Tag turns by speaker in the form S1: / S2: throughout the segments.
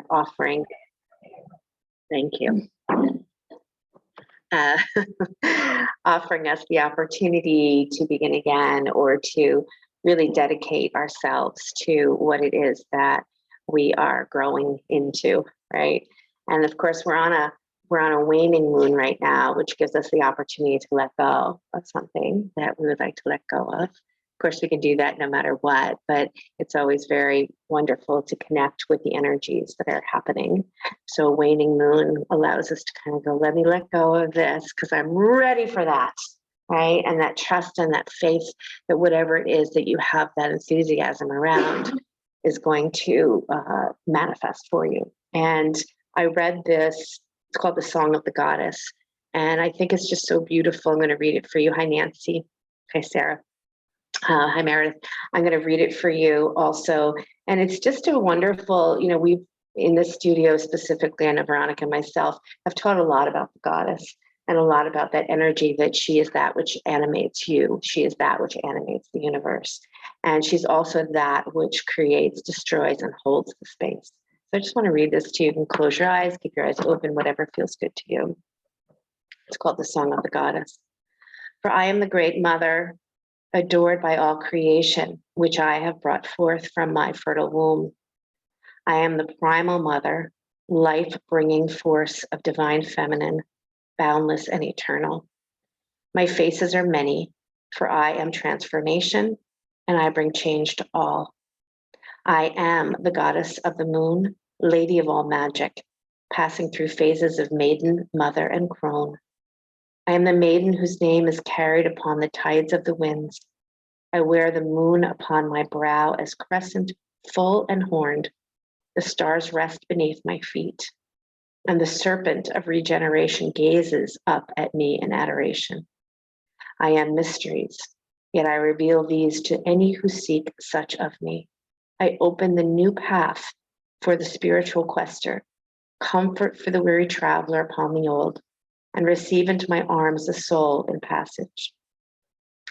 S1: offering, thank you, offering us the opportunity to begin again, or to really dedicate ourselves to what it is that we are growing into, right? And of course, we're on a waning moon right now, which gives us the opportunity to let go of something that we would like to let go of. Of course, we can do that no matter what, but it's always very wonderful to connect with the energies that are happening. So a waning moon allows us to kind of go, let me let go of this because I'm ready for that, right? And that trust and that faith that whatever it is that you have that enthusiasm around is going to manifest for you. And I read this, it's called The Song of the Goddess. And I think it's just so beautiful. I'm going to read it for you. Hi, Nancy. Hi, Sarah. Hi, Meredith. I'm going to read it for you also. And it's just a wonderful, we've in the studio specifically, I know Veronica and myself have taught a lot about the goddess and a lot about that energy, that she is that which animates you. She is that which animates the universe. And she's also that which creates, destroys, and holds the space. So I just want to read this to you. You can close your eyes, keep your eyes open, whatever feels good to you. It's called The Song of the Goddess. For I am the great mother, adored by all creation, which I have brought forth from my fertile womb. I am the primal mother, life-bringing force of divine feminine, boundless and eternal. My faces are many, for I am transformation, and I bring change to all. I am the goddess of the moon, lady of all magic, passing through phases of maiden, mother, and crone. I am the maiden whose name is carried upon the tides of the winds. I wear the moon upon my brow as crescent, full and horned. The stars rest beneath my feet, and the serpent of regeneration gazes up at me in adoration. I am mysteries, yet I reveal these to any who seek such of me. I open the new path for the spiritual quester, comfort for the weary traveler upon the old, and receive into my arms the soul in passage.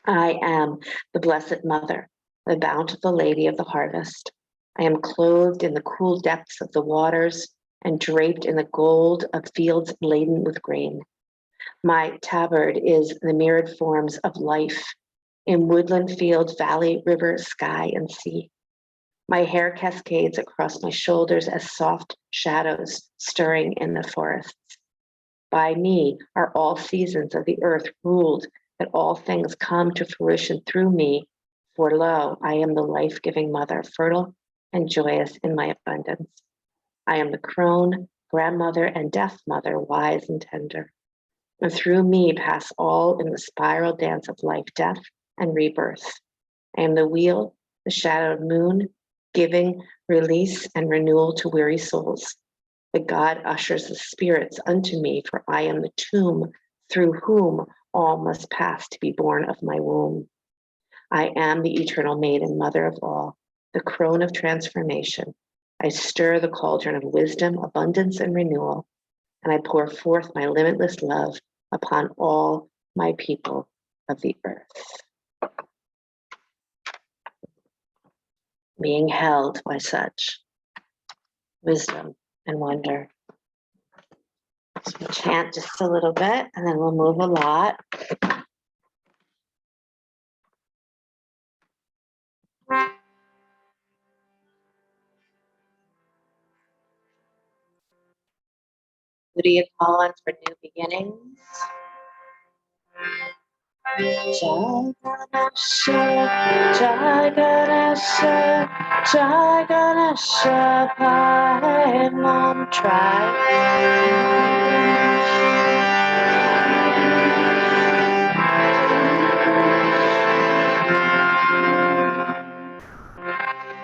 S1: I am the Blessed Mother, the bountiful Lady of the harvest. I am clothed in the cool depths of the waters and draped in the gold of fields laden with grain. My tabard is the mirrored forms of life in woodland, field, valley, river, sky, and sea. My hair cascades across my shoulders as soft shadows stirring in the forests. By me are all seasons of the earth ruled, that all things come to fruition through me. For lo, I am the life-giving mother, fertile and joyous in my abundance. I am the crone, grandmother, and death mother, wise and tender. And through me pass all in the spiral dance of life, death, and rebirth. I am the wheel, the shadowed moon, giving release and renewal to weary souls. The God ushers the spirits unto me, for I am the tomb through whom all must pass to be born of my womb. I am the eternal maiden, mother of all, the crone of transformation. I stir the cauldron of wisdom, abundance, and renewal, and I pour forth my limitless love upon all my people of the earth. Being held by such wisdom and wonder. So we'll chant just a little bit, and then we'll move a lot. Who do you call on for new beginnings? Jai Ganesha, Jai Ganesha, Jai Ganesha, Pai Mom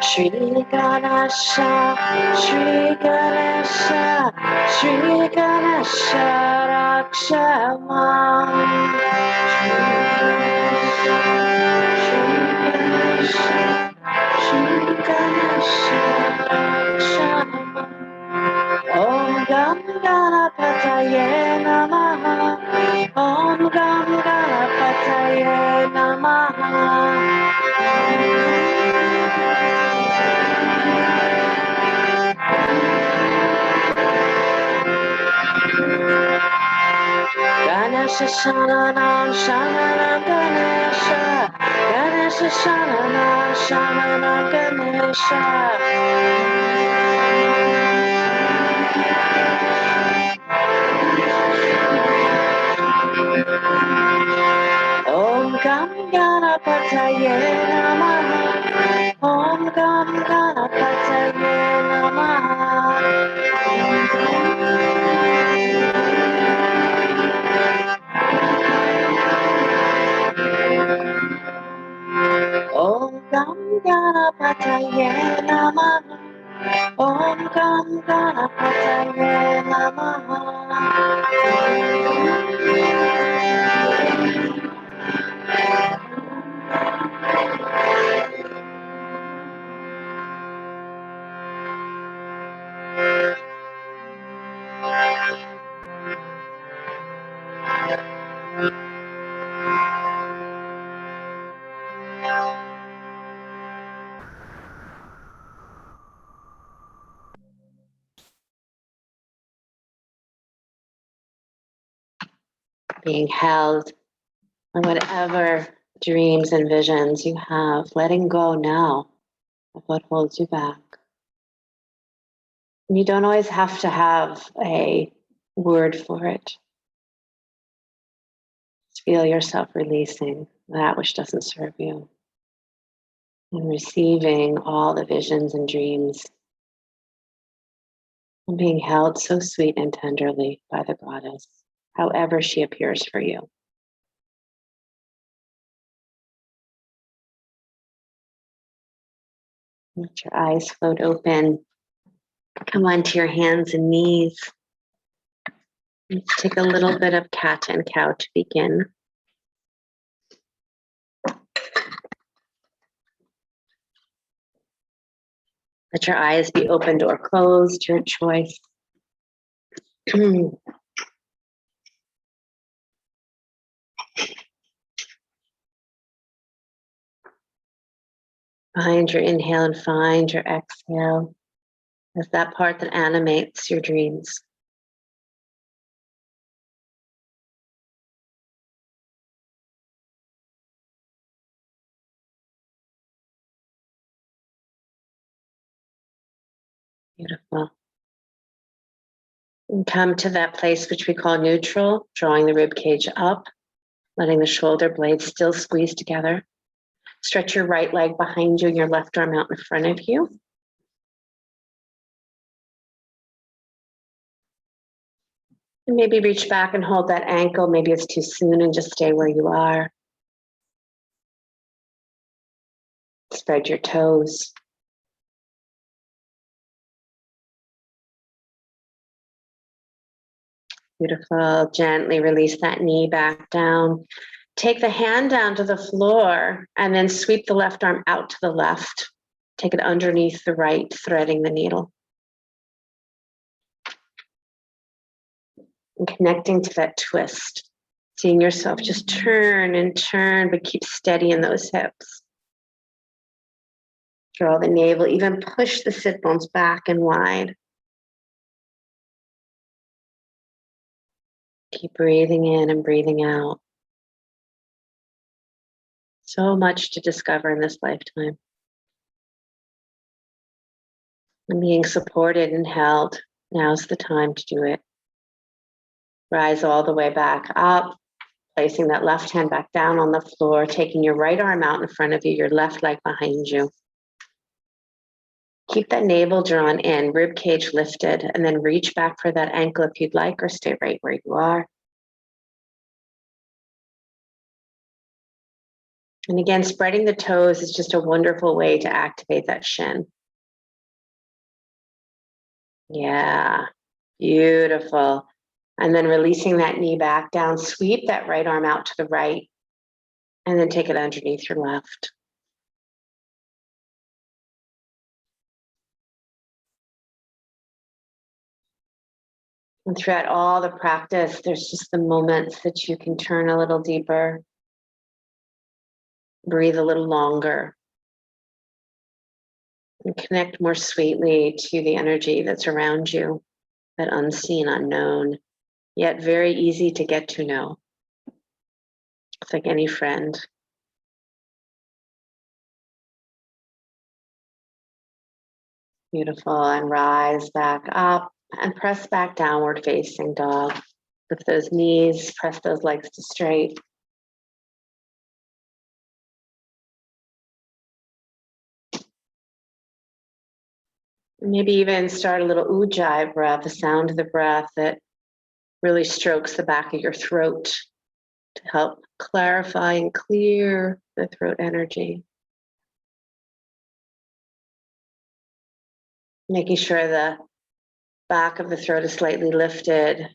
S1: Shri Ganesha, Shri Ganesha, Shri Ganesha, Raksha Mam. Shri Ganesha, Raksha Mam. Om Gam Ganapataye Namaha. Om Gam Ganapataye Namaha. Ganesha Shananam Shananam Ganesha. Ganesha Shananam Shananam Ganesha. Om Gam Ganapataye Namaha. Om Gam Ganapataye Namaha. Om Gam Ganapataye Namaha. Om Gam Ganapataye Namaha. Being held in whatever dreams and visions you have, letting go now of what holds you back. You don't always have to have a word for it. Just feel yourself releasing that which doesn't serve you and receiving all the visions and dreams and being held so sweet and tenderly by the goddess, however she appears for you. Let your eyes float open. Come onto your hands and knees. Let's take a little bit of cat and cow to begin. Let your eyes be opened or closed, your choice. Find your inhale and find your exhale as that part that animates your dreams. Beautiful. And come to that place which we call neutral, drawing the rib cage up, letting the shoulder blades still squeeze together. Stretch your right leg behind you and your left arm out in front of you. And maybe reach back and hold that ankle. Maybe it's too soon and just stay where you are. Spread your toes. Beautiful. Gently release that knee back down. Take the hand down to the floor and then sweep the left arm out to the left. Take it underneath the right, threading the needle. And connecting to that twist. Seeing yourself just turn and turn, but keep steady in those hips. Draw the navel, even push the sit bones back and wide. Keep breathing in and breathing out. So much to discover in this lifetime. And being supported and held, now's the time to do it. Rise all the way back up, placing that left hand back down on the floor, taking your right arm out in front of you, your left leg behind you. Keep that navel drawn in, rib cage lifted, and then reach back for that ankle if you'd like, or stay right where you are. And again, spreading the toes is just a wonderful way to activate that shin. Yeah, beautiful. And then releasing that knee back down, sweep that right arm out to the right, and then take it underneath your left. And throughout all the practice, there's just the moments that you can turn a little deeper, breathe a little longer, and connect more sweetly to the energy that's around you, that unseen, unknown, yet very easy to get to know. It's like any friend. Beautiful. And rise back up and press back downward facing dog. Lift those knees, press those legs to straight. Maybe even start a little ujjayi breath, the sound of the breath that really strokes the back of your throat to help clarify and clear the throat energy. Making sure the back of the throat is slightly lifted.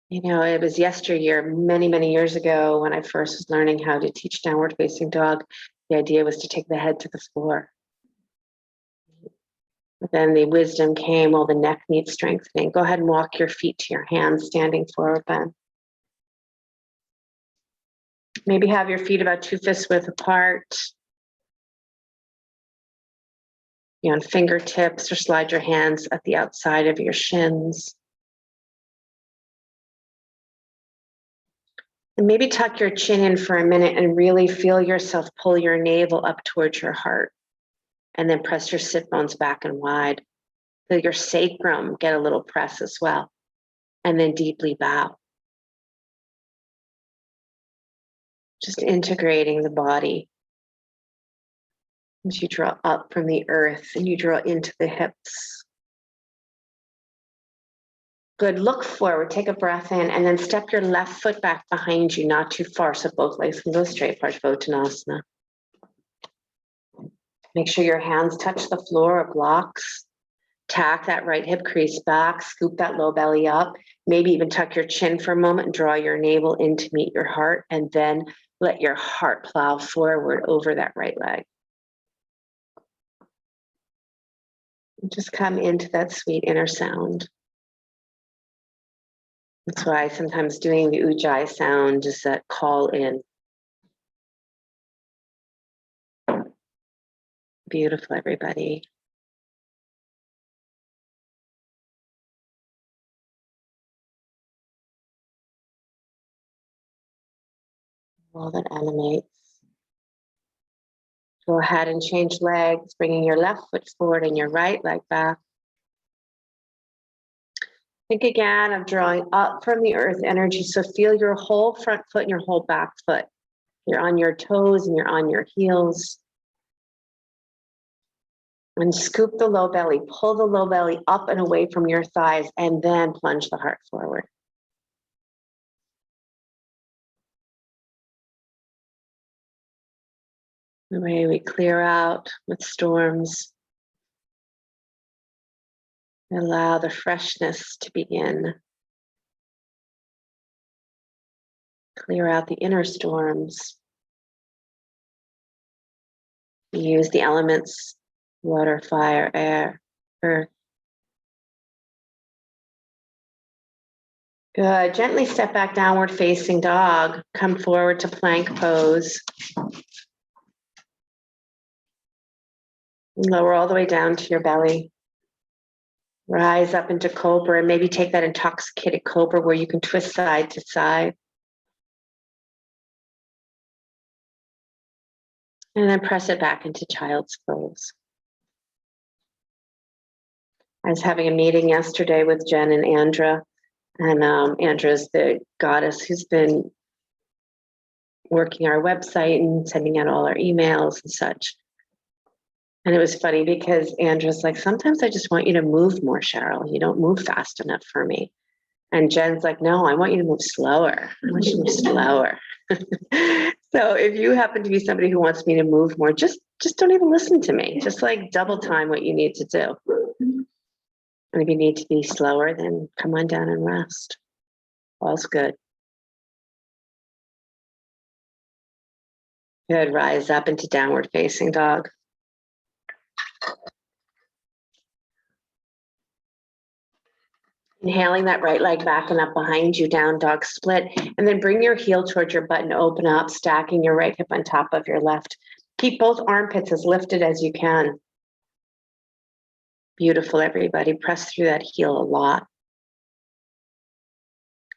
S1: You know, it was yesteryear, many, many years ago, when I first was learning how to teach downward facing dog. The idea was to take the head to the floor. But then the wisdom came, well, the neck needs strengthening. Go ahead and walk your feet to your hands, standing forward bend. Maybe have your feet about 2 fists width apart. On fingertips, or slide your hands at the outside of your shins. And maybe tuck your chin in for a minute and really feel yourself pull your navel up towards your heart. And then press your sit bones back and wide. Feel your sacrum get a little press as well. And then deeply bow. Just integrating the body. As you draw up from the earth and you draw into the hips. Good, look forward, take a breath in, and then step your left foot back behind you, not too far, so both legs can go straight, Parsvottanasana. Make sure your hands touch the floor or blocks. Tack that right hip crease back, scoop that low belly up, maybe even tuck your chin for a moment and draw your navel in to meet your heart, and then let your heart plow forward over that right leg. And just come into that sweet inner sound. That's why sometimes doing the ujjayi sound is that call in. Beautiful, everybody. All that animates. Go ahead and change legs, bringing your left foot forward and your right leg back. Think again of drawing up from the earth energy. So feel your whole front foot and your whole back foot. You're on your toes and you're on your heels. And scoop the low belly, pull the low belly up and away from your thighs, and then plunge the heart forward. The way we clear out with storms. Allow the freshness to begin. Clear out the inner storms. Use the elements, water, fire, air, earth. Good. Gently step back, downward facing dog. Come forward to plank pose. Lower all the way down to your belly. Rise up into cobra, and maybe take that intoxicated cobra where you can twist side to side. And then press it back into child's pose. I was having a meeting yesterday with Jen and Andra. And Andra's the goddess who's been working our website and sending out all our emails and such. And it was funny because Andra's like, sometimes I just want you to move more, Sheryl. You don't move fast enough for me. And Jen's like, no, I want you to move slower. I want you to move slower. So if you happen to be somebody who wants me to move more, just don't even listen to me. Just like double time what you need to do. And if you need to be slower, then come on down and rest. All's good. Good. Rise up into downward facing dog. Inhaling that right leg back and up behind you, down dog split. And then bring your heel towards your butt and open up, stacking your right hip on top of your left. Keep both armpits as lifted as you can. Beautiful, everybody. Press through that heel a lot.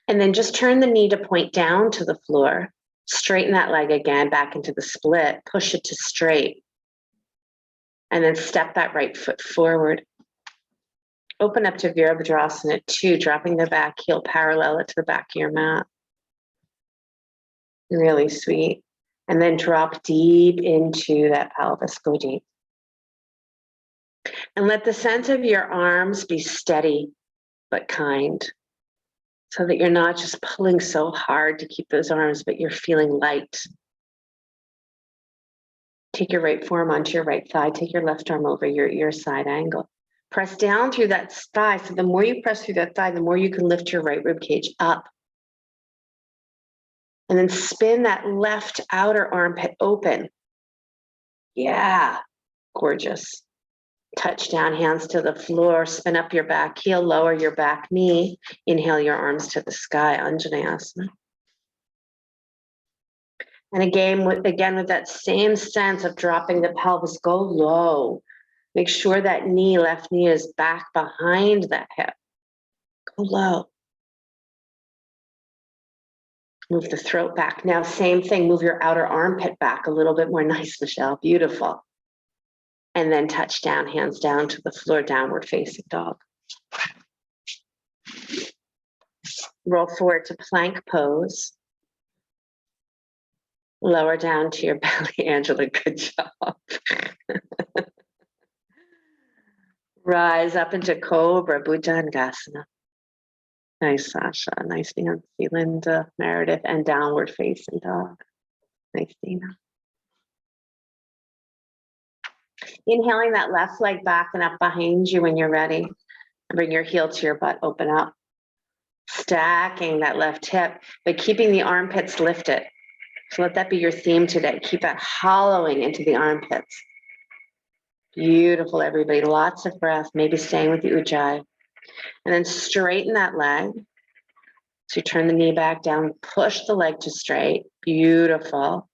S1: And then just turn the knee to point down to the floor. Straighten that leg again, back into the split, push it to straight. And then step that right foot forward. Open up to Virabhadrasana 2, dropping the back heel parallel to the back of your mat. Really sweet. And then drop deep into that pelvis, go deep. And let the sense of your arms be steady but kind, so that you're not just pulling so hard to keep those arms, but you're feeling light. Take your right forearm onto your right thigh. Take your left arm over your side angle. Press down through that thigh. So the more you press through that thigh, the more you can lift your right rib cage up. And then spin that left outer armpit open. Yeah, gorgeous. Touch down, hands to the floor, spin up your back heel, lower your back knee. Inhale your arms to the sky, Anjaneyasana. And again with that same sense of dropping the pelvis, go low. Make sure that knee, left knee, is back behind that hip. Go low. Move the throat back. Now, same thing, move your outer armpit back a little bit more. Nice, Michelle, beautiful. And then touch down, hands down to the floor, downward facing dog. Roll forward to plank pose. Lower down to your belly, Angela, good job. Rise up into Cobra, Bhujangasana. Nice, Sasha. Nice, Nancy, Linda, Meredith, and downward facing dog. Nice, Dina. Inhaling that left leg back and up behind you when you're ready. Bring your heel to your butt, open up. Stacking that left hip, but keeping the armpits lifted. So let that be your theme today. Keep that hollowing into the armpits. Beautiful, everybody. Lots of breath, maybe staying with the Ujjayi. And then straighten that leg. So you turn the knee back down, push the leg to straight. Beautiful.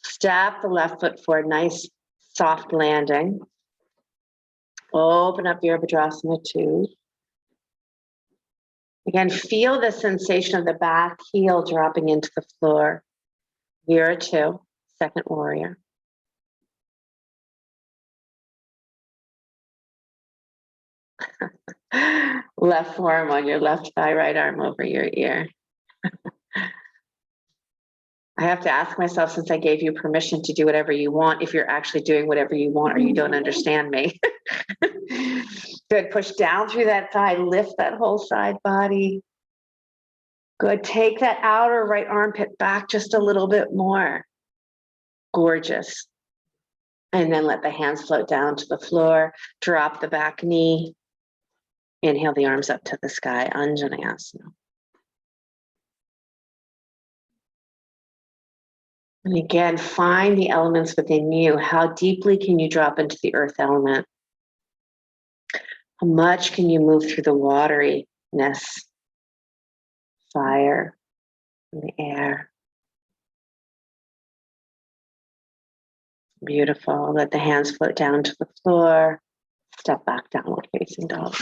S1: Step the left foot forward, nice soft landing. Open up Virabhadrasana 2. Again, feel the sensation of the back heel dropping into the floor. Vira 2, second warrior. Left forearm on your left thigh, right arm over your ear. I have to ask myself, since I gave you permission to do whatever you want, if you're actually doing whatever you want or you don't understand me. Good. Push down through that thigh. Lift that whole side body. Good. Take that outer right armpit back just a little bit more. Gorgeous. And then let the hands float down to the floor. Drop the back knee. Inhale the arms up to the sky. Anjaneyasana. And again, find the elements within you. How deeply can you drop into the earth element? How much can you move through the wateriness, fire, and the air? Beautiful. Let the hands float down to the floor. Step back, downward facing dog.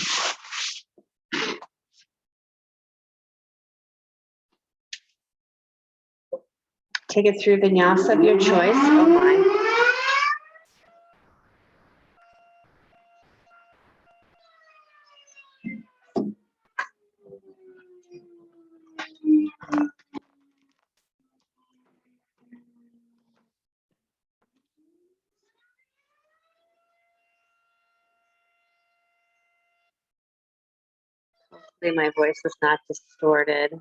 S1: Take it through vinyasa of your choice. Oh my. Hopefully my voice is not distorted.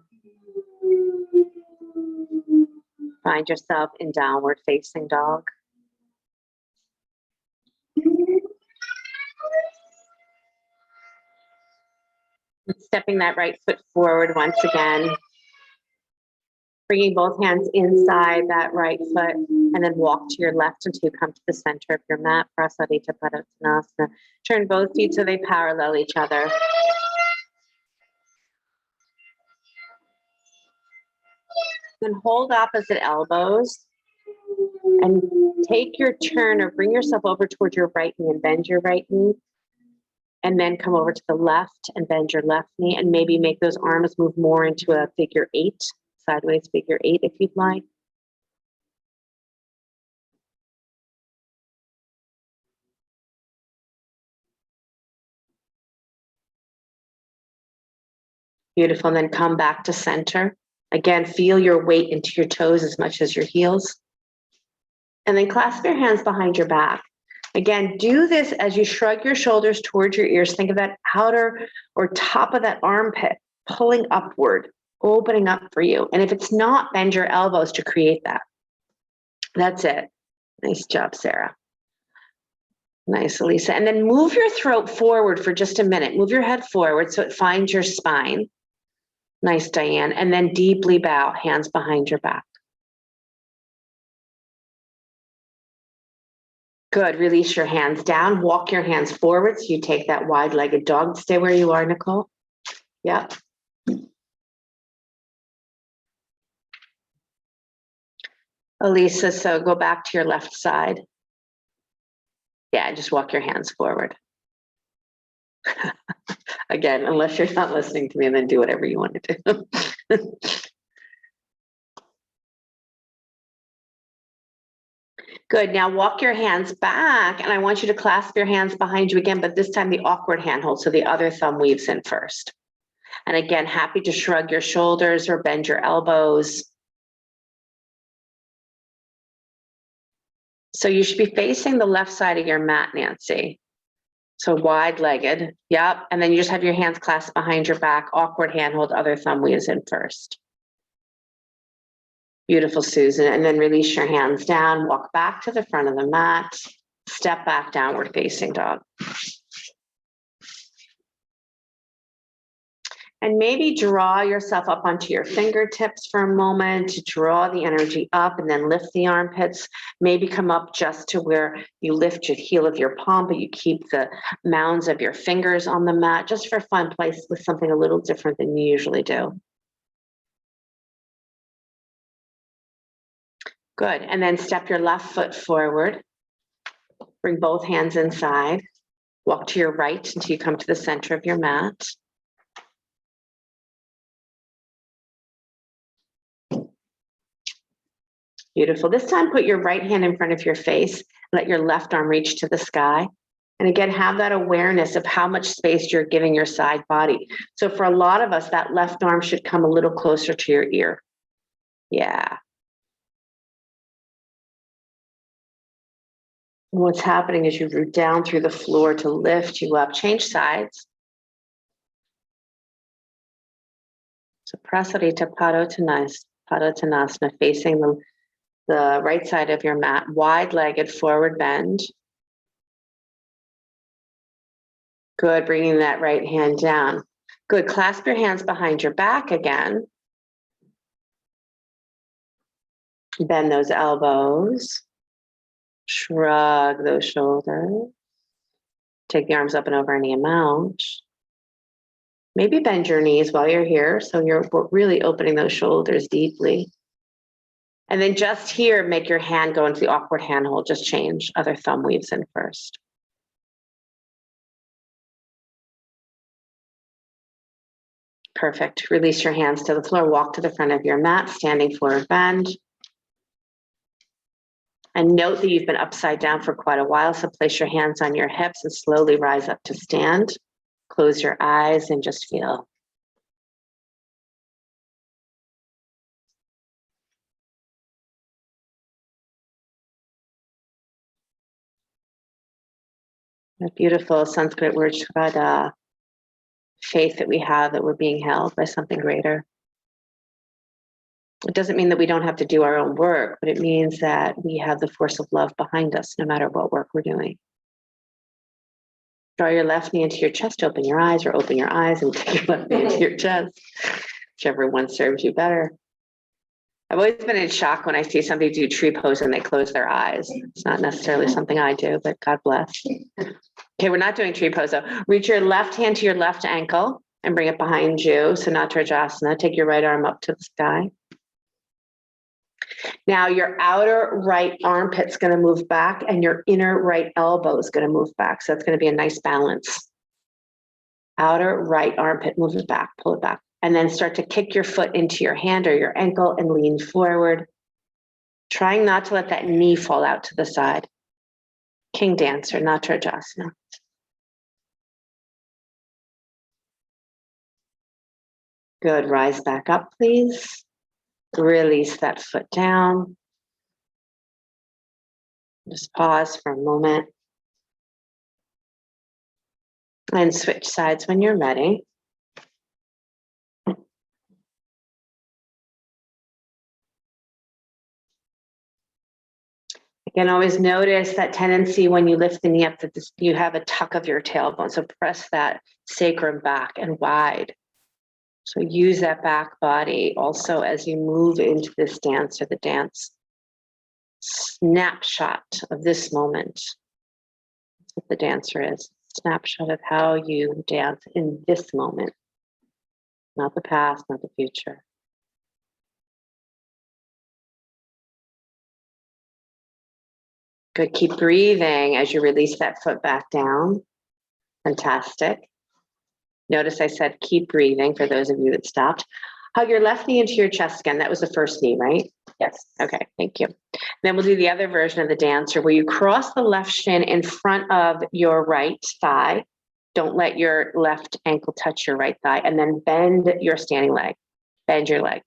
S1: Find yourself in downward facing dog. Stepping that right foot forward once again. Bringing both hands inside that right foot and then walk to your left until you come to the center of your mat. Prasarita Padottanasana. Turn both feet so they parallel each other. Then hold opposite elbows and take your turn or bring yourself over towards your right knee and bend your right knee. And then come over to the left and bend your left knee and maybe make those arms move more into a figure 8, sideways figure 8 if you'd like. Beautiful. And then come back to center. Again, feel your weight into your toes as much as your heels. And then clasp your hands behind your back. Again, do this as you shrug your shoulders towards your ears. Think of that outer or top of that armpit pulling upward, opening up for you. And if it's not, bend your elbows to create that. That's it. Nice job, Sarah. Nice, Elisa. And then move your throat forward for just a minute. Move your head forward so it finds your spine. Nice, Diane. And then deeply bow, hands behind your back. Good. Release your hands down. Walk your hands forward so you take that wide-legged dog. Stay where you are, Nicole. Yep. Elisa, so go back to your left side. Yeah, just walk your hands forward. Again, unless you're not listening to me, and then do whatever you want to do. Good. Now walk your hands back, and I want you to clasp your hands behind you again, but this time the awkward hand hold, so the other thumb weaves in first. And again, happy to shrug your shoulders or bend your elbows. So you should be facing the left side of your mat, Nancy. So wide-legged, yep. And then you just have your hands clasped behind your back, awkward hand hold, other thumb weaves in first. Beautiful, Susan. And then release your hands down, walk back to the front of the mat, step back, downward facing dog. And maybe draw yourself up onto your fingertips for a moment to draw the energy up, and then lift the armpits. Maybe come up just to where you lift your heel of your palm, but you keep the mounds of your fingers on the mat, just for fun, place with something a little different than you usually do. Good. And then step your left foot forward. Bring both hands inside. Walk to your right until you come to the center of your mat. Beautiful. This time, put your right hand in front of your face. Let your left arm reach to the sky. And again, have that awareness of how much space you're giving your side body. So for a lot of us, that left arm should come a little closer to your ear. Yeah. What's happening is you root down through the floor to lift you up. Change sides. So Prasarita Padottanasana, facing the right side of your mat, wide-legged forward bend. Good, bringing that right hand down. Good, clasp your hands behind your back again. Bend those elbows. Shrug those shoulders. Take the arms up and over any amount. Maybe bend your knees while you're here, so you're really opening those shoulders deeply. And then just here, make your hand go into the awkward hand hold. Just change. Other thumb weaves in first. Perfect. Release your hands to the floor. Walk to the front of your mat, standing forward bend. And note that you've been upside down for quite a while, so place your hands on your hips and slowly rise up to stand. Close your eyes and just feel. A beautiful Sanskrit word, Shraddha, faith that we have that we're being held by something greater. It doesn't mean that we don't have to do our own work, but it means that we have the force of love behind us, no matter what work we're doing. Draw your left knee into your chest, open your eyes, or open your eyes and take your left knee into your chest, whichever one serves you better. I've always been in shock when I see somebody do tree pose and they close their eyes. It's not necessarily something I do, but God bless. Okay, we're not doing tree pose though. Reach your left hand to your left ankle and bring it behind you. Sanatarajasana. Take your right arm up to the sky. Now your outer right armpit's going to move back and your inner right elbow is going to move back. So it's going to be a nice balance. Outer right armpit, move it back, pull it back. And then start to kick your foot into your hand or your ankle and lean forward. Trying not to let that knee fall out to the side. King Dancer, Natarajasana. Good, rise back up, please. Release that foot down. Just pause for a moment. And switch sides when you're ready. Again, always notice that tendency when you lift the knee up that you have a tuck of your tailbone. So press that sacrum back and wide. So use that back body also as you move into this dance or the dance snapshot of this moment. That's what the dancer is. Snapshot of how you dance in this moment. Not the past, not the future. Good, keep breathing as you release that foot back down. Fantastic. Notice I said keep breathing for those of you that stopped. Hug your left knee into your chest again. That was the first knee, right? Yes. Okay, thank you. Then we'll do the other version of the dancer where you cross the left shin in front of your right thigh. Don't let your left ankle touch your right thigh, and then bend your standing leg. Bend your leg.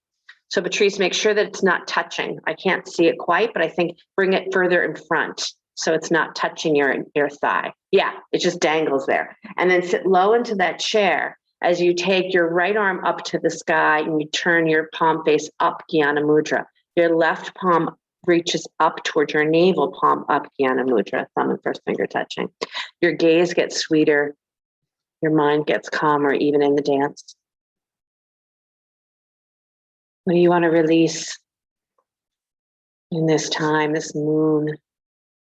S1: So Patrice, make sure that it's not touching. I can't see it quite, but I think bring it further in front so it's not touching your thigh. Yeah, it just dangles there. And then sit low into that chair as you take your right arm up to the sky and you turn your palm face up, Jnana Mudra. Your left palm reaches up towards your navel, palm up, Jnana Mudra, thumb and first finger touching. Your gaze gets sweeter. Your mind gets calmer even in the dance. What do you want to release in this time, this moon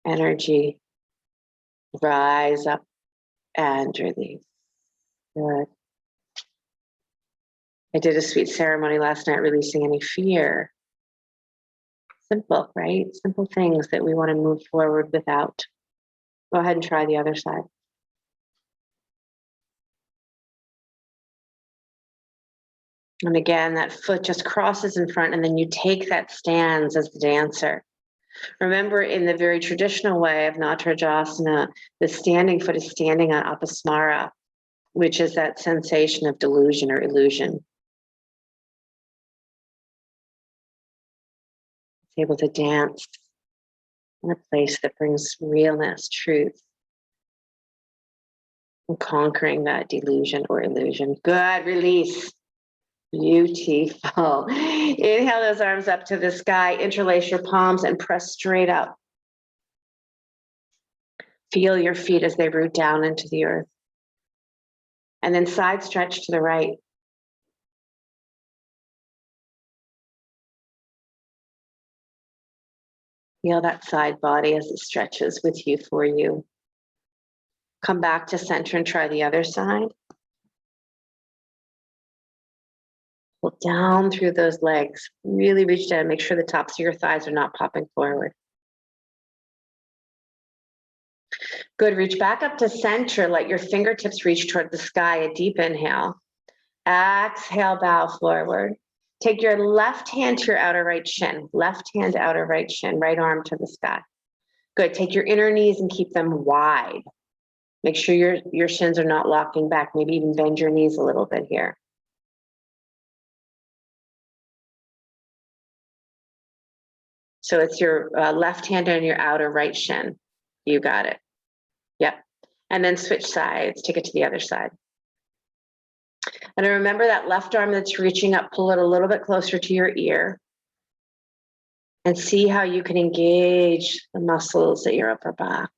S1: energy? Rise up and release. Good. I did a sweet ceremony last night releasing any fear. Simple, right? Simple things that we want to move forward without. Go ahead and try the other side. And again, that foot just crosses in front, and then you take that stance as the dancer. Remember, in the very traditional way of Natarajasana, the standing foot is standing on Apasmara, which is that sensation of delusion or illusion. It's able to dance in a place that brings realness, truth, and conquering that delusion or illusion. Good, release. Beautiful. Inhale those arms up to the sky, interlace your palms and press straight up. Feel your feet as they root down into the earth. And then side stretch to the right. Feel that side body as it stretches with you, for you. Come back to center and try the other side. Pull down through those legs. Really reach down. Make sure the tops of your thighs are not popping forward. Good. Reach back up to center. Let your fingertips reach toward the sky. A deep inhale. Exhale, bow forward. Take your left hand to your outer right shin. Left hand, outer right shin. Right arm to the sky. Good. Take your inner knees and keep them wide. Make sure your shins are not locking back. Maybe even bend your knees a little bit here. So it's your left hand on your outer right shin. You got it. Yep. And then switch sides. Take it to the other side. And remember that left arm that's reaching up, pull it a little bit closer to your ear. And see how you can engage the muscles at your upper back.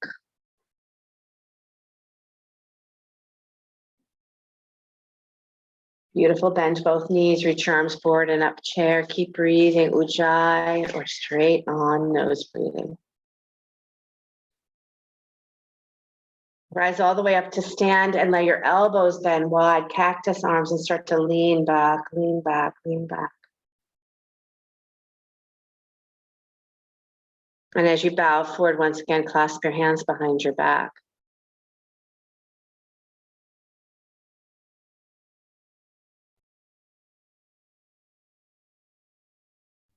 S1: Beautiful. Bend both knees, reach your arms forward and up, chair. Keep breathing, ujjayi or straight on nose breathing. Rise all the way up to stand and let your elbows bend wide, cactus arms, and start to lean back, lean back, lean back. And as you bow forward, once again, clasp your hands behind your back.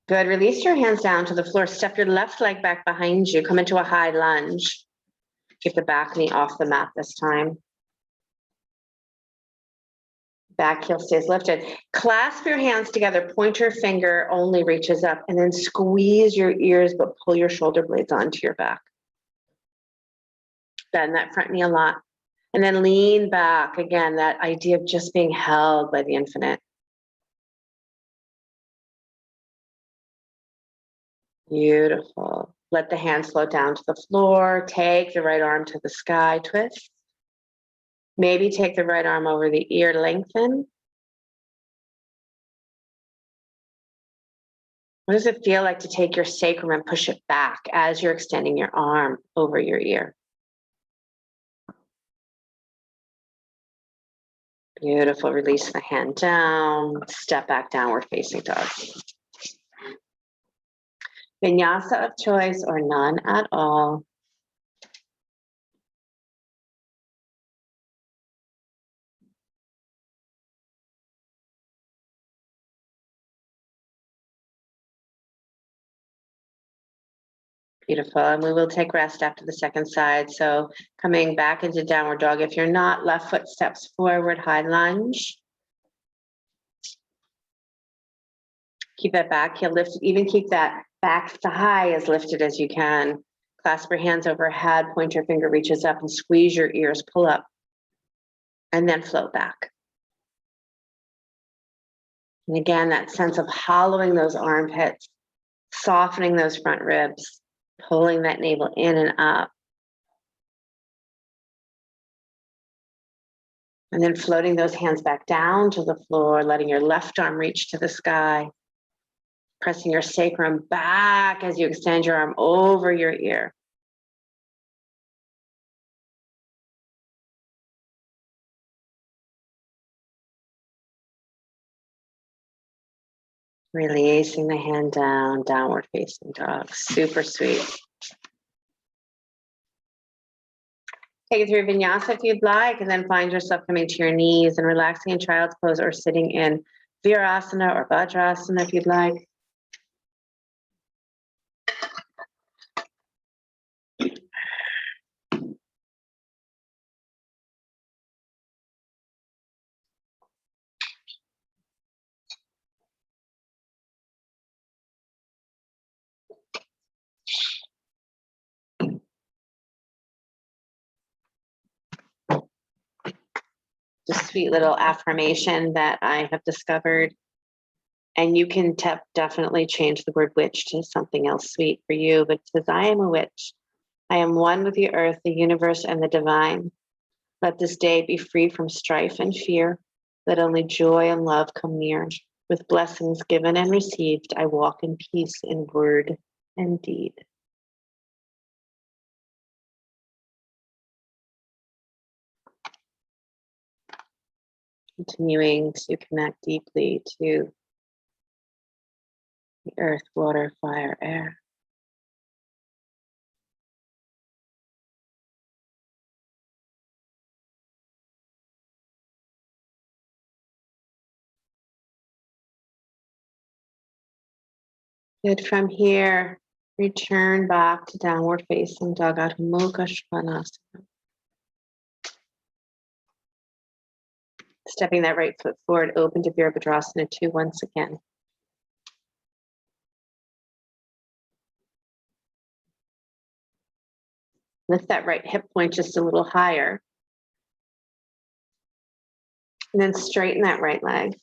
S1: Good. Release your hands down to the floor. Step your left leg back behind you. Come into a high lunge. Keep the back knee off the mat this time. Back heel stays lifted. Clasp your hands together. Pointer finger only reaches up, and then squeeze your ears, but pull your shoulder blades onto your back. Bend that front knee a lot. And then lean back. Again, that idea of just being held by the infinite. Beautiful. Let the hands float down to the floor. Take the right arm to the sky, twist. Maybe take the right arm over the ear, lengthen. What does it feel like to take your sacrum and push it back as you're extending your arm over your ear? Beautiful. Release the hand down. Step back, downward facing dog. Vinyasa of choice or none at all. Beautiful. And we will take rest after the second side. So coming back into downward dog. If you're not, left foot steps forward, high lunge. Keep that back heel lifted. Even keep that back thigh as lifted as you can. Clasp your hands overhead, point your finger reaches up and squeeze your ears, pull up, and then float back. And again, that sense of hollowing those armpits, softening those front ribs, pulling that navel in and up. And then floating those hands back down to the floor, letting your left arm reach to the sky. Pressing your sacrum back as you extend your arm over your ear. Releasing the hand down, downward facing dog. Super sweet. Take it through vinyasa if you'd like, and then find yourself coming to your knees and relaxing in child's pose or sitting in virasana or vajrasana if you'd like. Just sweet little affirmation that I have discovered. And you can definitely change the word witch to something else sweet for you. But it says, I am a witch. I am one with the earth, the universe, and the divine. Let this day be free from strife and fear. Let only joy and love come near. With blessings given and received, I walk in peace in word and deed. Continuing to connect deeply to the earth, water, fire, air. Good. From here, return back to downward facing dog, Adho Mukha Svanasana. Stepping that right foot forward, open to Virabhadrasana 2 once again. Lift that right hip point just a little higher. And then straighten that right leg.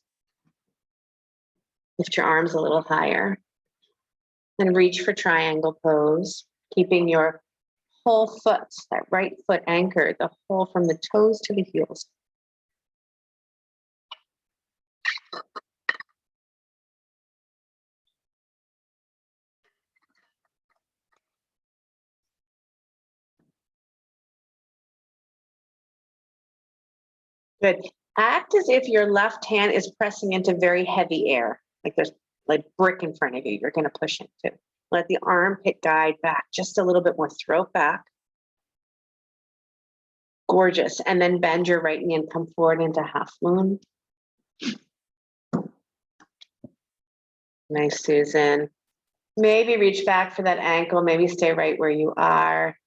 S1: Lift your arms a little higher. Then reach for triangle pose, keeping your whole foot, that right foot anchored, the whole from the toes to the heels. Good. Act as if your left hand is pressing into very heavy air, like there's like brick in front of you, you're going to push into. Let the armpit guide back just a little bit more, throat back. Gorgeous. And then bend your right knee and come forward into half moon. Nice, Susan. Maybe reach back for that ankle, maybe stay right where you are.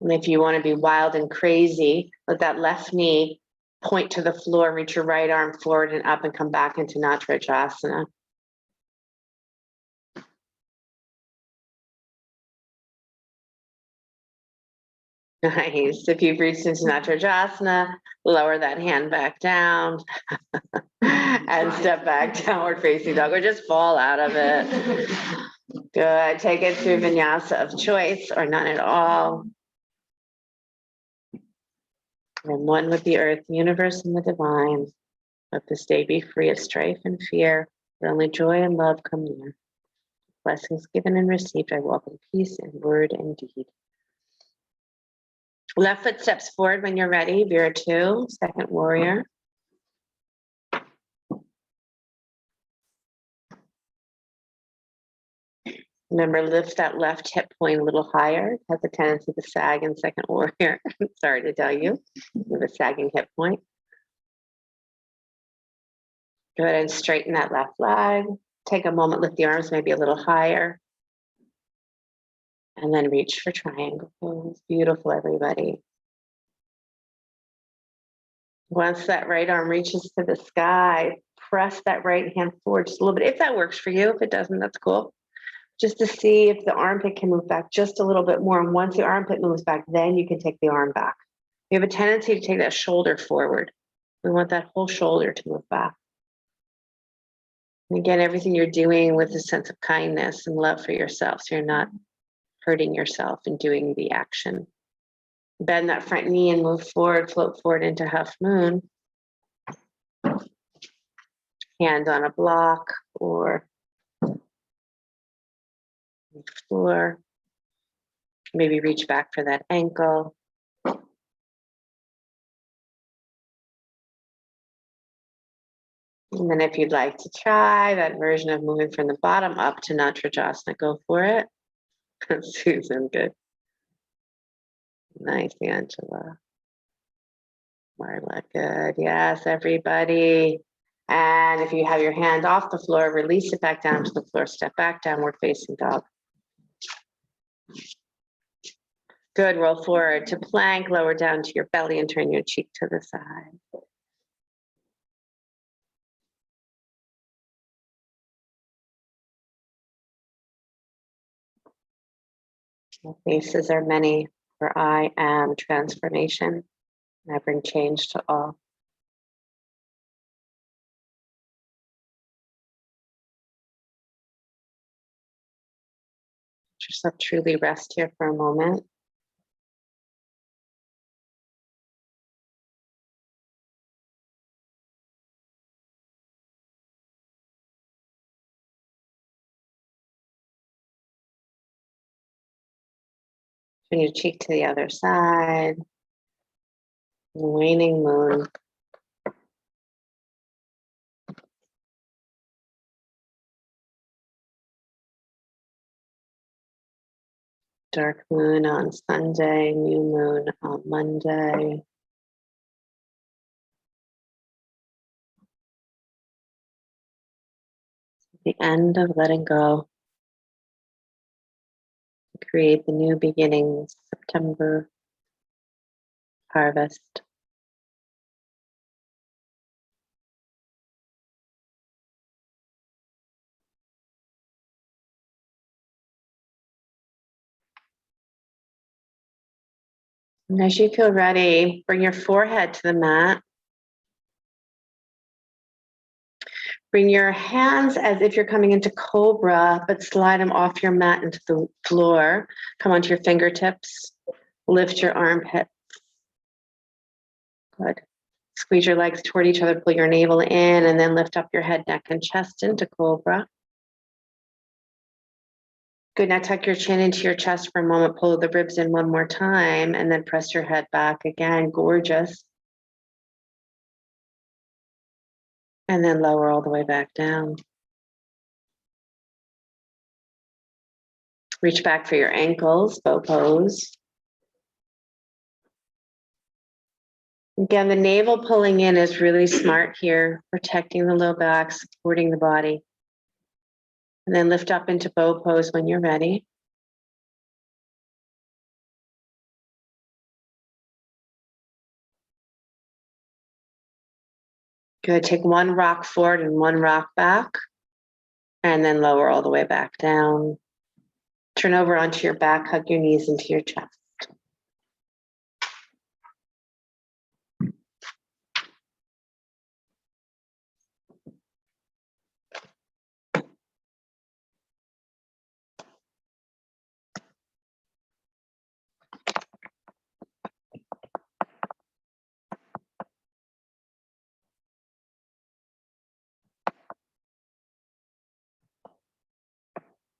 S1: And if you want to be wild and crazy, let that left knee point to the floor, reach your right arm forward and up and come back into Natrajasana. Nice. If you've reached into Natrajasana, lower that hand back down and step back, downward facing dog, or just fall out of it. Good. Take it through vinyasa of choice or none at all. And one with the earth, the universe, and the divine. Let this day be free of strife and fear, but only joy and love come near. Blessings given and received, I welcome peace in word and deed. Left foot steps forward when you're ready. Vira 2, second warrior. Remember, lift that left hip point a little higher. It has a tendency to sag in second warrior. Sorry to tell you, you have a sagging hip point. Go ahead and straighten that left leg. Take a moment, lift the arms maybe a little higher. And then reach for triangle pose. Beautiful, everybody. Once that right arm reaches to the sky, press that right hand forward just a little bit. If that works for you, if it doesn't, that's cool. Just to see if the armpit can move back just a little bit more. And once the armpit moves back, then you can take the arm back. You have a tendency to take that shoulder forward. We want that whole shoulder to move back. And again, everything you're doing with a sense of kindness and love for yourself, so you're not hurting yourself in doing the action. Bend that front knee and move forward, float forward into half moon. Hand on a block or floor. Maybe reach back for that ankle. And then if you'd like to try that version of moving from the bottom up to Natrajasana, go for it. Susan, good. Nice, Angela. Marla, good. Yes, everybody. And if you have your hand off the floor, release it back down to the floor. Step back, downward facing dog. Good, roll forward to plank, lower down to your belly and turn your cheek to the side. The faces are many, for I am transformation. I bring change to all. Let yourself truly rest here for a moment. Turn your cheek to the other side. Waning moon. Dark moon on Sunday, new moon on Monday. The end of letting go. Create the new beginnings, September harvest. And as you feel ready, bring your forehead to the mat. Bring your hands as if you're coming into cobra, but slide them off your mat into the floor. Come onto your fingertips. Lift your armpits. Good. Squeeze your legs toward each other, pull your navel in, and then lift up your head, neck, and chest into cobra. Good, now tuck your chin into your chest for a moment, pull the ribs in one more time, and then press your head back again, gorgeous. And then lower all the way back down. Reach back for your ankles, bow pose. Again, the navel pulling in is really smart here, protecting the low back, supporting the body. And then lift up into bow pose when you're ready. Good. Take one rock forward and one rock back, and then lower all the way back down. Turn over onto your back, hug your knees into your chest.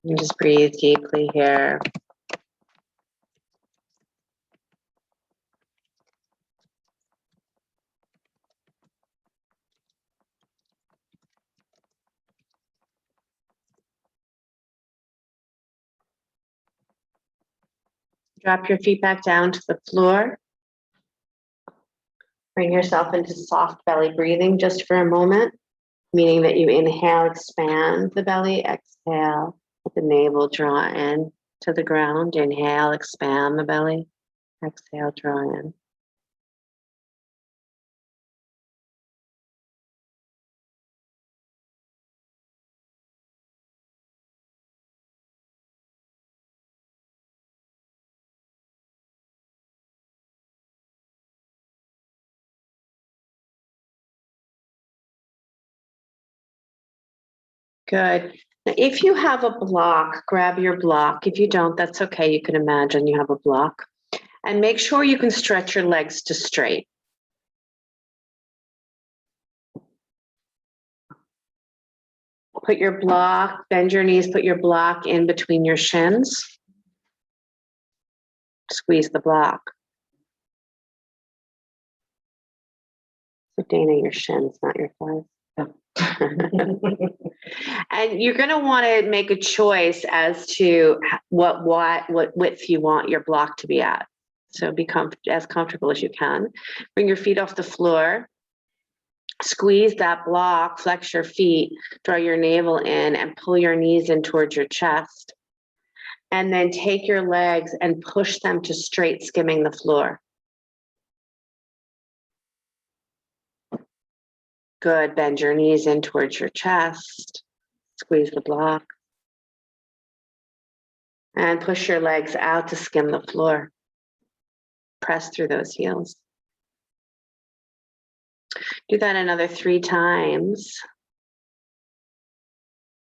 S1: And just breathe deeply here. Drop your feet back down to the floor. Bring yourself into soft belly breathing just for a moment, meaning that you inhale, expand the belly, exhale, let the navel draw in to the ground. Inhale, expand the belly, exhale, draw in. Good. Now, if you have a block, grab your block. If you don't, that's okay. You can imagine you have a block. And make sure you can stretch your legs to straight. Put your block, bend your knees, put your block in between your shins. Squeeze the block. So Dana, your shins, not your thighs. And you're going to want to make a choice as to what width you want your block to be at. So be as comfortable as you can. Bring your feet off the floor. Squeeze that block, flex your feet, draw your navel in, and pull your knees in towards your chest. And then take your legs and push them to straight, skimming the floor. Good. Bend your knees in towards your chest. Squeeze the block. And push your legs out to skim the floor. Press through those heels. Do that another 3 times.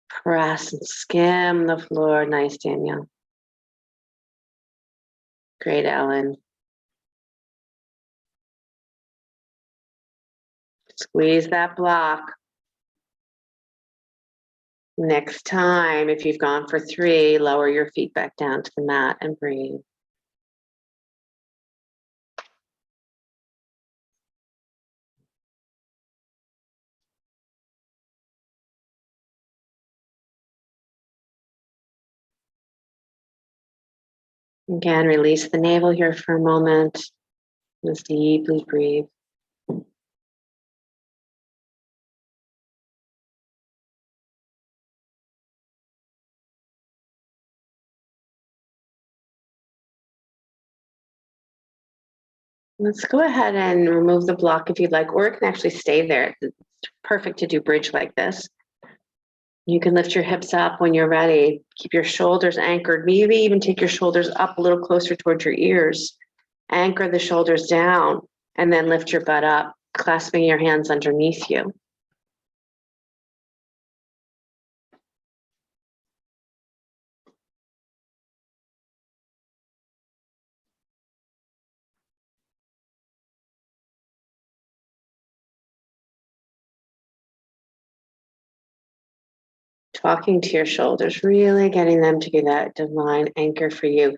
S1: Press and skim the floor. Nice, Danielle. Great, Ellen. Squeeze that block. Next time, if you've gone for 3, lower your feet back down to the mat and breathe. Again, release the navel here for a moment. Just deeply breathe. Let's go ahead and remove the block if you'd like, or it can actually stay there. It's perfect to do bridge like this. You can lift your hips up when you're ready. Keep your shoulders anchored. Maybe even take your shoulders up a little closer towards your ears. Anchor the shoulders down and then lift your butt up, clasping your hands underneath you. Talking to your shoulders, really getting them to be that divine anchor for you.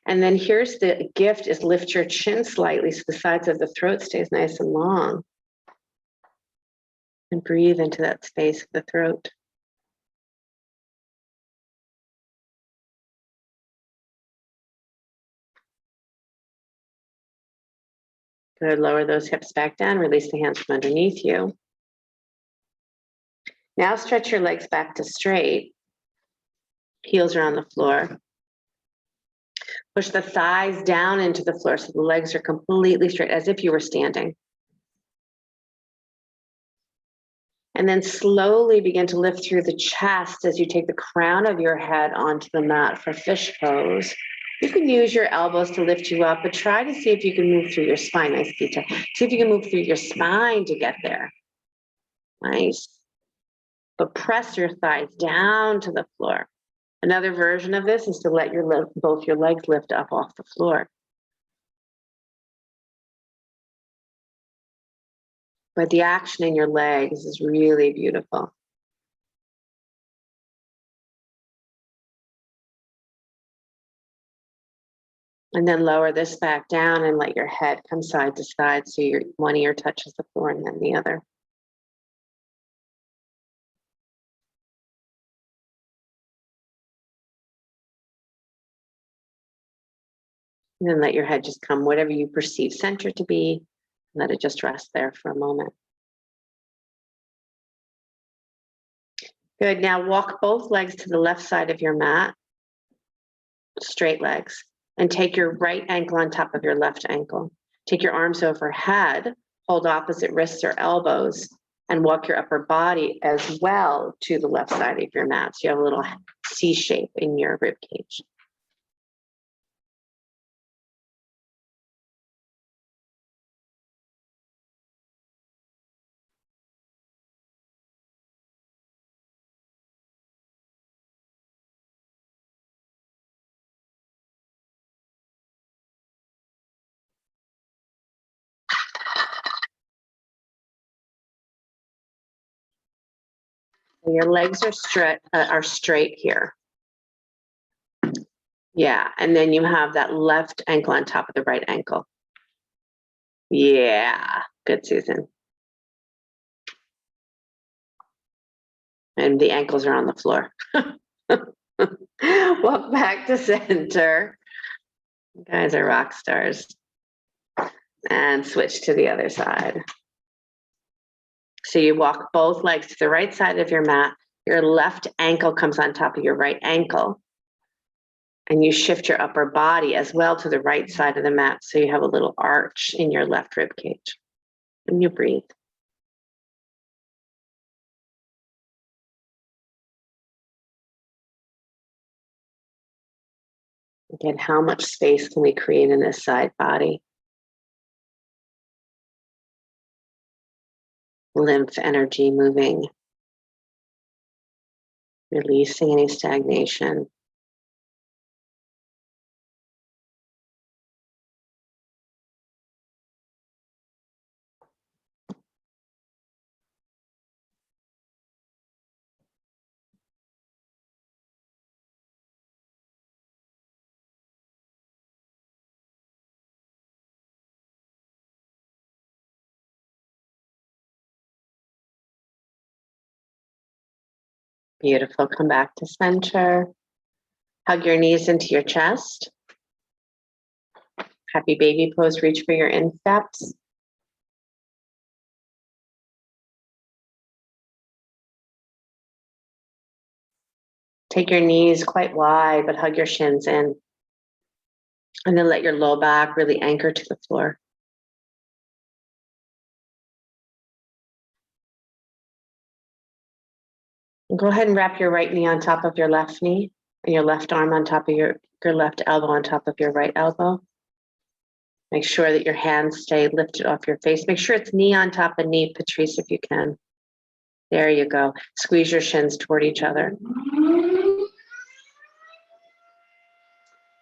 S1: And then here's the gift is lift your chin slightly so the sides of the throat stays nice and long. And breathe into that space of the throat. Good, lower those hips back down, release the hands from underneath you. Now stretch your legs back to straight. Heels are on the floor. Push the thighs down into the floor so the legs are completely straight, as if you were standing. And then slowly begin to lift through the chest as you take the crown of your head onto the mat for fish pose. You can use your elbows to lift you up, but try to see if you can move through your spine. Nice detail. See if you can move through your spine to get there. Nice. But press your thighs down to the floor. Another version of this is to let both your legs lift up off the floor. But the action in your legs is really beautiful. And then lower this back down and let your head come side to side so one ear touches the floor and then the other. And then let your head just come whatever you perceive center to be. Let it just rest there for a moment. Good. Now walk both legs to the left side of your mat, straight legs, and take your right ankle on top of your left ankle. Take your arms overhead, hold opposite wrists or elbows, and walk your upper body as well to the left side of your mat. So you have a little C shape in your rib cage. Your legs are straight here. Yeah, and then you have that left ankle on top of the right ankle. Yeah, good, Susan. And the ankles are on the floor. Walk back to center. You guys are rock stars. And switch to the other side. So you walk both legs to the right side of your mat. Your left ankle comes on top of your right ankle. And you shift your upper body as well to the right side of the mat. So you have a little arch in your left rib cage. And you breathe. Again, how much space can we create in this side body? Lymph energy moving, releasing any stagnation. Beautiful. Come back to center. Hug your knees into your chest. Happy baby pose. Reach for your insteps. Take your knees quite wide, but hug your shins in. And then let your low back really anchor to the floor. And go ahead and wrap your right knee on top of your left knee and your left arm on top of your left elbow on top of your right elbow. Make sure that your hands stay lifted off your face. Make sure it's knee on top of knee, Patrice, if you can. There you go. Squeeze your shins toward each other.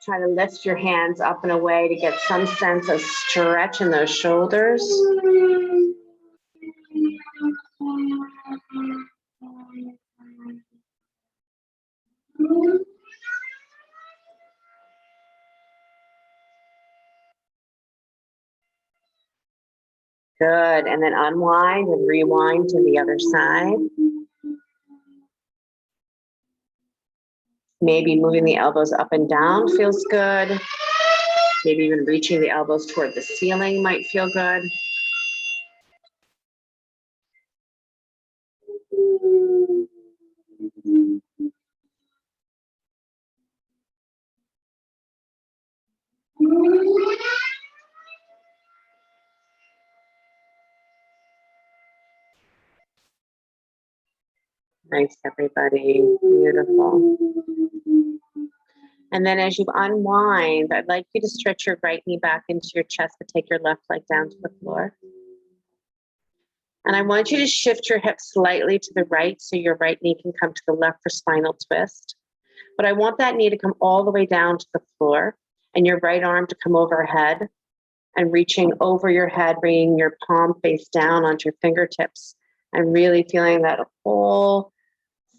S1: Try to lift your hands up and away to get some sense of stretch in those shoulders. Good. And then unwind and rewind to the other side. Maybe moving the elbows up and down feels good. Maybe even reaching the elbows toward the ceiling might feel good. Nice, everybody. Beautiful. And then as you unwind, I'd like you to stretch your right knee back into your chest, but take your left leg down to the floor. And I want you to shift your hips slightly to the right so your right knee can come to the left for spinal twist. But I want that knee to come all the way down to the floor and your right arm to come overhead and reaching over your head, bringing your palm face down onto your fingertips and really feeling that whole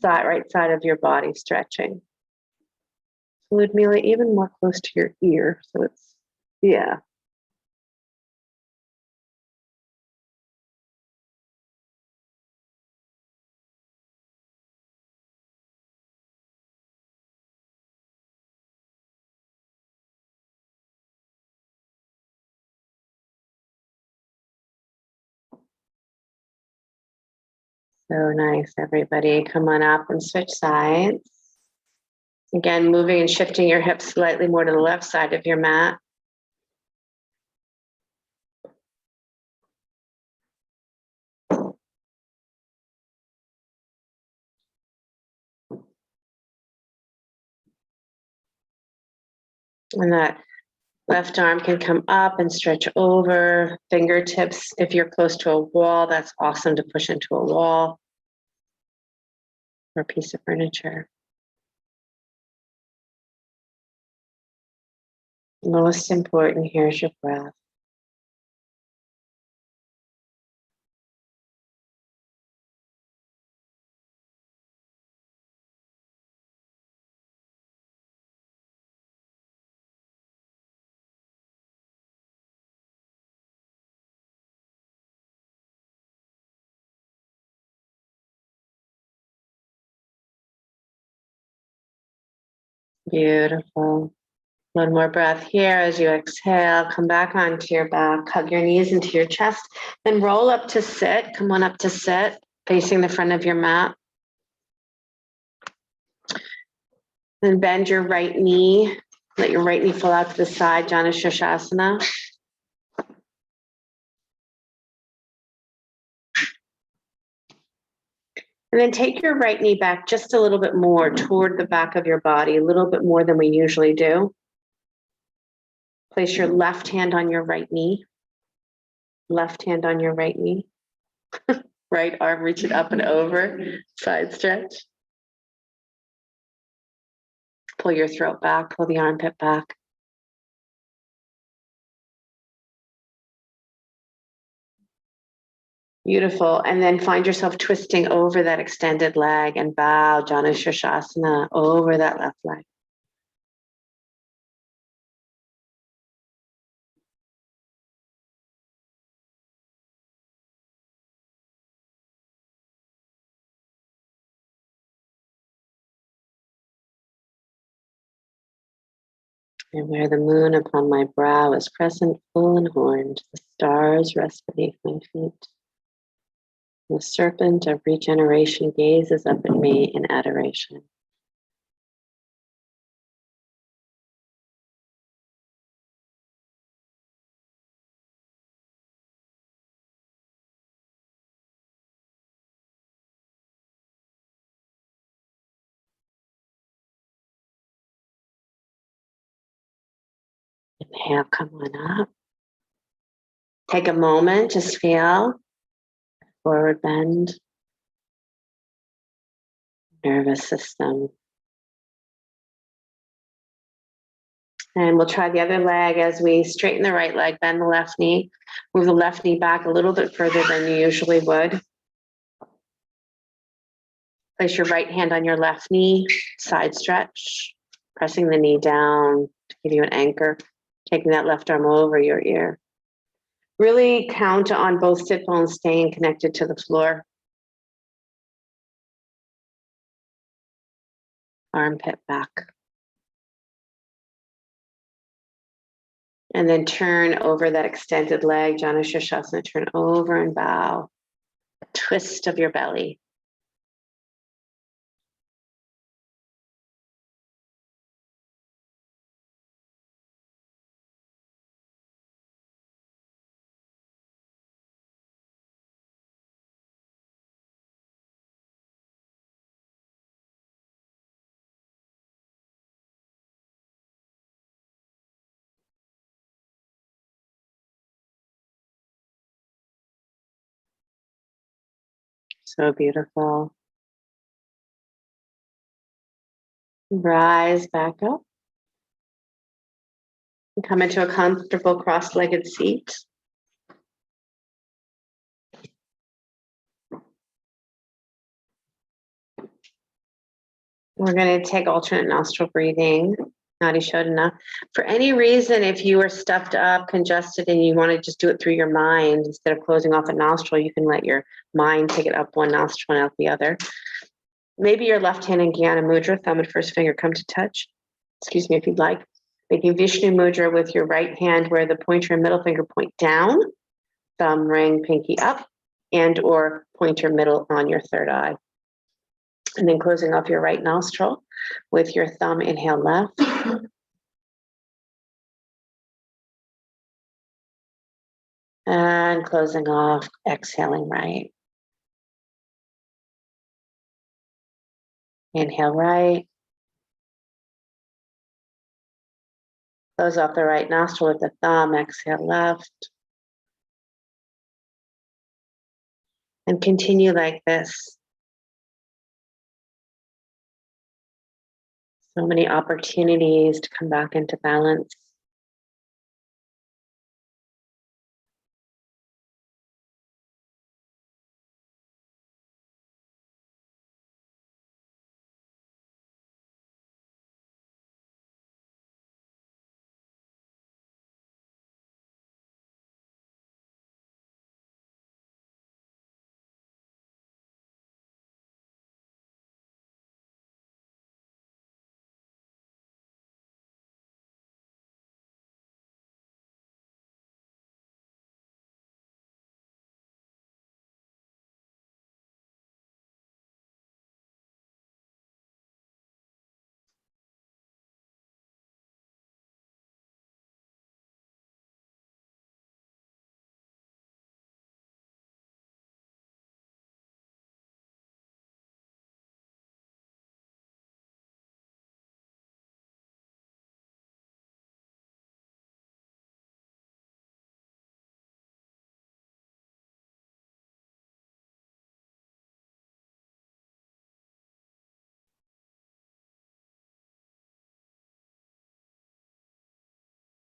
S1: right side of your body stretching. Ludmila, even more close to your ear. So it's, yeah. So nice, everybody. Come on up and switch sides. Again, moving and shifting your hips slightly more to the left side of your mat. And that left arm can come up and stretch over. Fingertips, if you're close to a wall, that's awesome to push into a wall or a piece of furniture. Most important here is your breath. Beautiful. One more breath here as you exhale. Come back onto your back. Hug your knees into your chest. Then roll up to sit. Come on up to sit, facing the front of your mat. Then bend your right knee. Let your right knee fall out to the side, Janu Sirsasana. And then take your right knee back just a little bit more toward the back of your body, a little bit more than we usually do. Place your left hand on your right knee. Left hand on your right knee. Right arm, reach it up and over. Side stretch. Pull your throat back, pull the armpit back. Beautiful. And then find yourself twisting over that extended leg and bow, Janu Sirsasana, over that left leg. And where the moon upon my brow is crescent full and horned, the stars rest beneath my feet. The serpent of regeneration gazes up at me in adoration. Inhale, come on up. Take a moment, just feel forward bend, nervous system. And we'll try the other leg as we straighten the right leg, bend the left knee, move the left knee back a little bit further than you usually would. Place your right hand on your left knee, side stretch, pressing the knee down to give you an anchor, taking that left arm over your ear. Really count on both sit bones staying connected to the floor. Armpit back. And then turn over that extended leg, Janu Sirsasana, turn over and bow. Twist of your belly. So beautiful. Rise back up. And come into a comfortable cross-legged seat. We're going to take alternate nostril breathing. Nadi Shodhana. For any reason, if you are stuffed up, congested, and you want to just do it through your mind instead of closing off a nostril, you can let your mind take it up one nostril and out the other. Maybe your left hand in Jnana Mudra, thumb and first finger come to touch. Excuse me, if you'd like. Making Vishnu Mudra with your right hand where the pointer and middle finger point down, thumb, ring, pinky up, and or pointer middle on your third eye. And then closing off your right nostril with your thumb, inhale left. And closing off, exhaling right. Inhale right. Close off the right nostril with the thumb, exhale left. And continue like this. So many opportunities to come back into balance.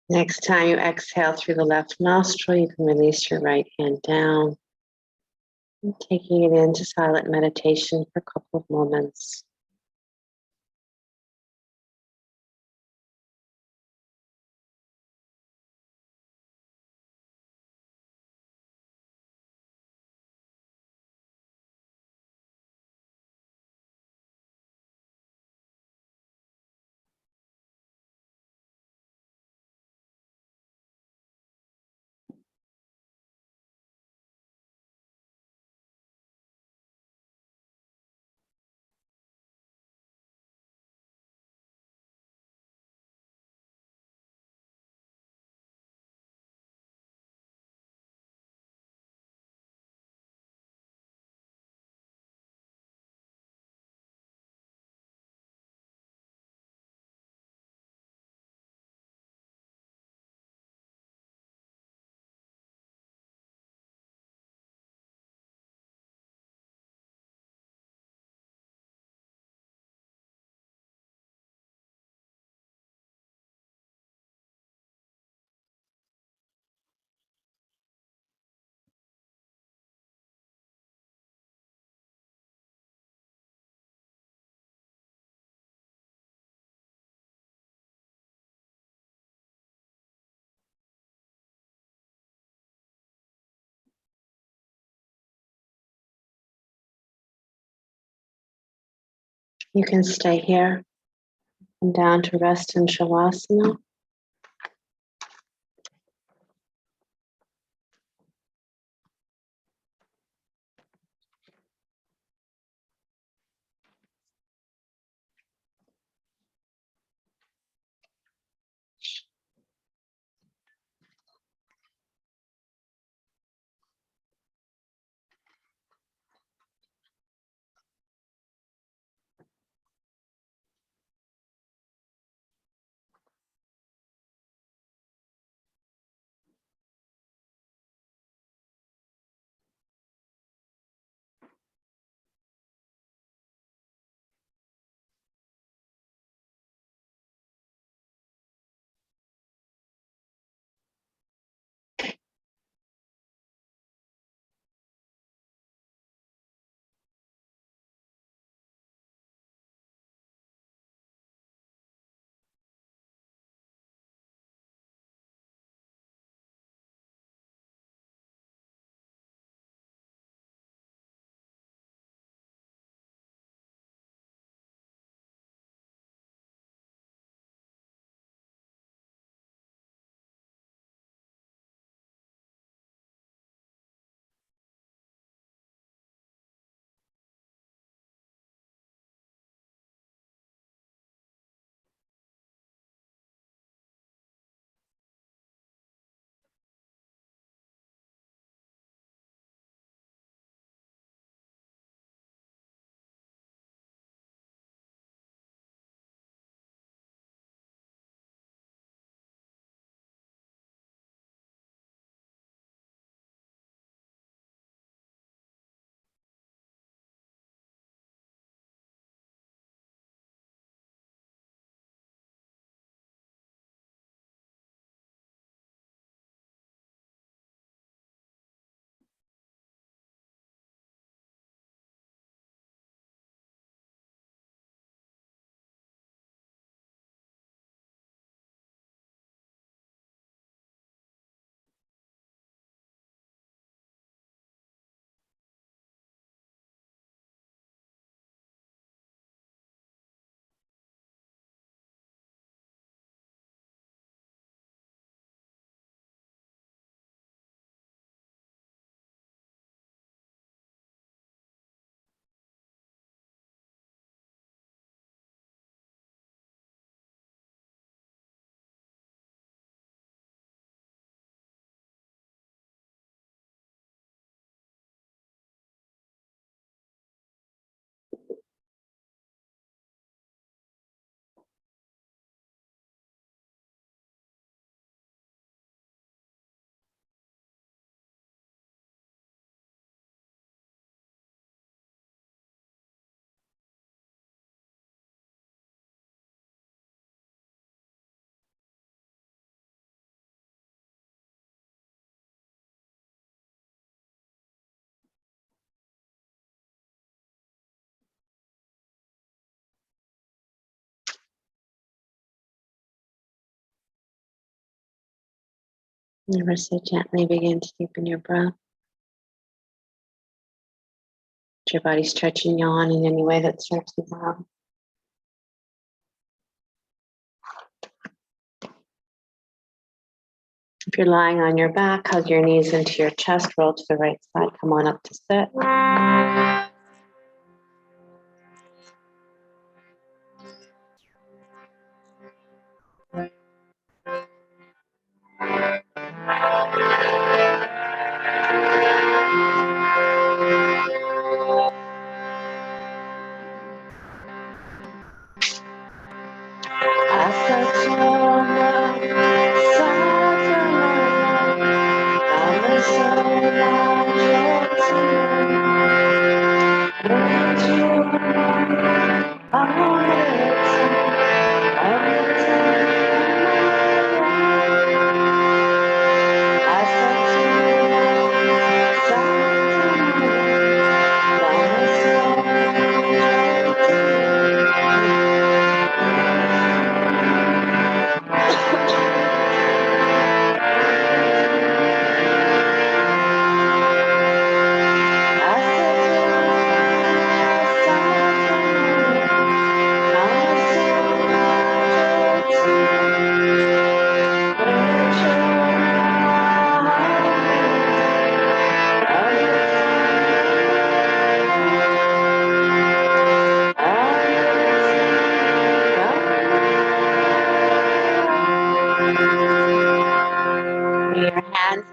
S1: Next time you exhale through the left nostril, you can release your right hand down. And taking it into silent meditation for a couple of moments. You can stay here and down to rest in Shavasana. Ever so gently begin to deepen your breath. Let your body stretch and yawn in any way that serves you well. If you're lying on your back, hug your knees into your chest, roll to the right side, come on up to sit.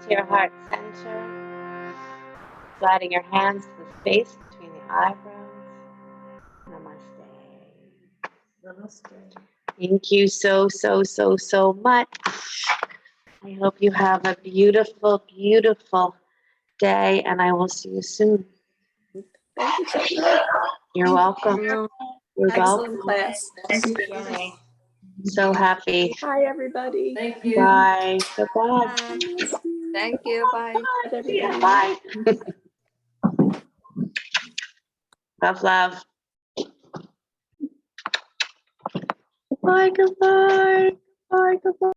S1: Your heart center, sliding your hands to the space between the eyebrows. Namaste. Namaste. Thank you so much. I hope you have a beautiful, beautiful day, and I will see you soon.
S2: Thank you so much.
S1: You're welcome. You're
S2: Excellent
S1: welcome.
S2: class. Thank you.
S3: Bye.
S1: So happy.
S2: Bye, everybody.
S3: Thank you.
S1: Bye. Goodbye.
S3: Bye. Thank you. Bye.
S1: Bye. Love, love. Goodbye, goodbye. Goodbye, goodbye.